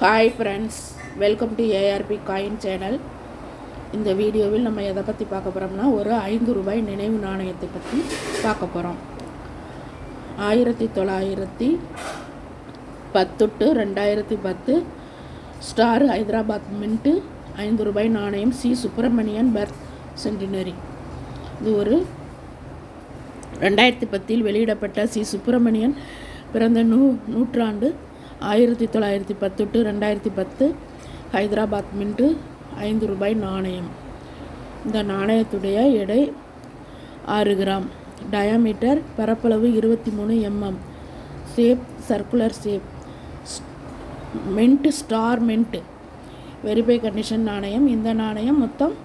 Hi friends, welcome to ARP coin channel. இந்த வீடியோவில் நம்ம எதை பற்றி பார்க்க போகிறோம்னா, ஒரு 5 ரூபாய் நினைவு நாணயத்தை பற்றி பார்க்க போகிறோம். 1910-2010 ஸ்டார் ஹைதராபாத் மின்ட்டு 5 ரூபாய் நாணயம். C Subramanian birth centenary. இது ஒரு 2010 வெளியிடப்பட்ட சி சுப்பிரமணியன் பிறந்த நூற்றாண்டு 1910-2010 ஹைதராபாத் மின்ட்டு 5 ரூபாய் நாணயம். இந்த நாணயத்துடைய எடை 6 கிராம். டயாமீட்டர், பரப்பளவு 23 mm. Shape circular shape. Mint star mint, very fine condition நாணயம். இந்த நாணயம் மொத்தம்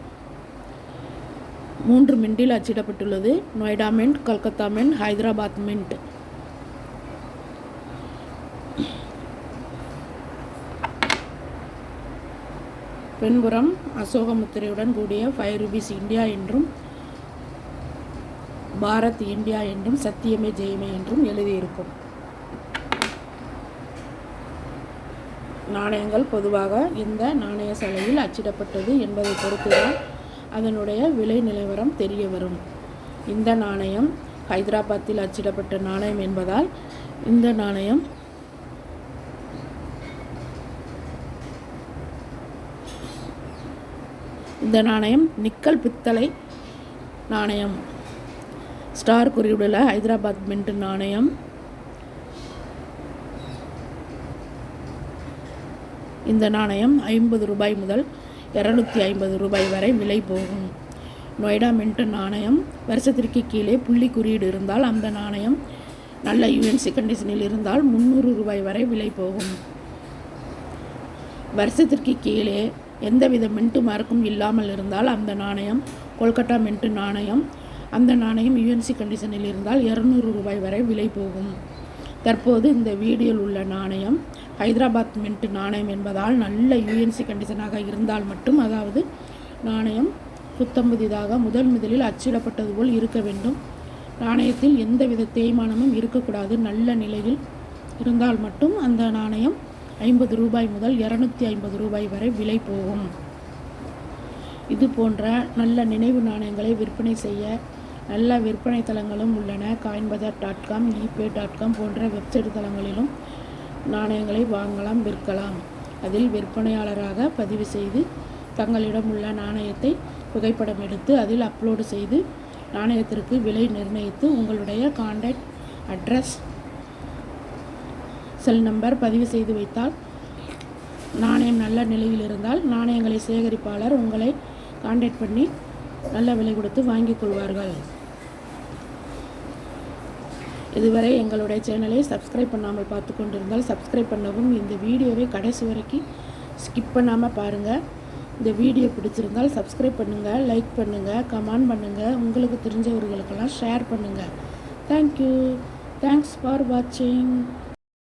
3 மின்ட்டில் அச்சிடப்பட்டுள்ளது. Noida mint, Calcutta mint, Hyderabad mint. பின்புறம் அசோக முத்திரையுடன் கூடிய 5 rupees இந்தியா என்றும் பாரத் இந்தியா என்றும் சத்தியமே ஜெயமே என்றும் எழுதியிருக்கும். நாணயங்கள் பொதுவாக இந்த நாணய சாலையில் அச்சிடப்பட்டது என்பதை பொறுத்துதான் அதனுடைய விலை நிலவரம் தெரிய வரும். இந்த நாணயம் ஹைதராபாத்தில் அச்சிடப்பட்ட நாணயம் என்பதால் இந்த நாணயம் நிக்கல் பித்தளை நாணயம். ஸ்டார் குறியுள்ள ஹைதராபாத் மின்ட் நாணயம். இந்த நாணயம் 50 ரூபாய் முதல் 250 ரூபாய் வரை விலை போகும். நொய்டா மின்ட் நாணயம் வருஷத்திற்கு கீழே புள்ளி குறியீடு இருந்தால் அந்த நாணயம் நல்ல யூஎன்சி கண்டிஷனில் இருந்தால் 300 ரூபாய் வரை விலை போகும். வருஷத்திற்கு கீழே எந்தவித மின்ட்டு மார்க்கும் இல்லாமல் இருந்தால் அந்த நாணயம் கொல்கட்டா மின்ட் நாணயம். அந்த நாணயம் யூஎன்சி கண்டிஷனில் இருந்தால் 200 ரூபாய் வரை விலை போகும். தற்போது இந்த வீடியோவில் உள்ள நாணயம் ஹைதராபாத் மின்ட் நாணயம் என்பதால் நல்ல யூஎன்சி கண்டிஷனாக இருந்தால் மட்டும், அதாவது நாணயம் புத்தம் புதிதாக முதலில் அச்சிடப்பட்டது போல் இருக்க வேண்டும். நாணயத்தில் எந்தவித தேய்மானமும் இருக்கக்கூடாது. நல்ல நிலையில் இருந்தால் மட்டும் அந்த நாணயம் 50 ரூபாய் முதல் 250 ரூபாய் வரை விலை போகும். இது போன்ற நல்ல நினைவு நாணயங்களை விற்பனை செய்ய நல்ல விற்பனை தளங்களும் உள்ளன. coinbazar.com, ePay.com போன்ற வெப்சைட் தளங்களிலும் நாணயங்களை வாங்கலாம், விற்கலாம். அதில் விற்பனையாளராக பதிவு செய்து தங்களிடம் உள்ள நாணயத்தை புகைப்படம் எடுத்து அதில் அப்லோடு செய்து நாணயத்திற்கு விலை நிர்ணயித்து உங்களுடைய கான்டாக்ட் அட்ரஸ், செல் நம்பர் பதிவு செய்து வைத்தால் நாணயம் நல்ல நிலையில் இருந்தால் நாணயங்களை சேகரிப்பாளர் உங்களை கான்டாக்ட் பண்ணி நல்ல விலை கொடுத்து வாங்கிக் கொள்வார்கள். இதுவரை எங்களுடைய சேனலை சப்ஸ்கிரைப் பண்ணாமல் பார்த்து கொண்டிருந்தால் சப்ஸ்கிரைப் பண்ணவும். இந்த வீடியோவை கடைசி வரைக்கும் ஸ்கிப் பண்ணாமல் பாருங்கள். இந்த வீடியோ பிடிச்சிருந்தால் சப்ஸ்கிரைப் பண்ணுங்கள், லைக் பண்ணுங்கள், கமெண்ட் பண்ணுங்கள், உங்களுக்கு தெரிஞ்சவர்களுக்கெல்லாம் ஷேர் பண்ணுங்கள். தேங்க்யூ. தேங்க்ஸ் ஃபார் வாட்சிங்.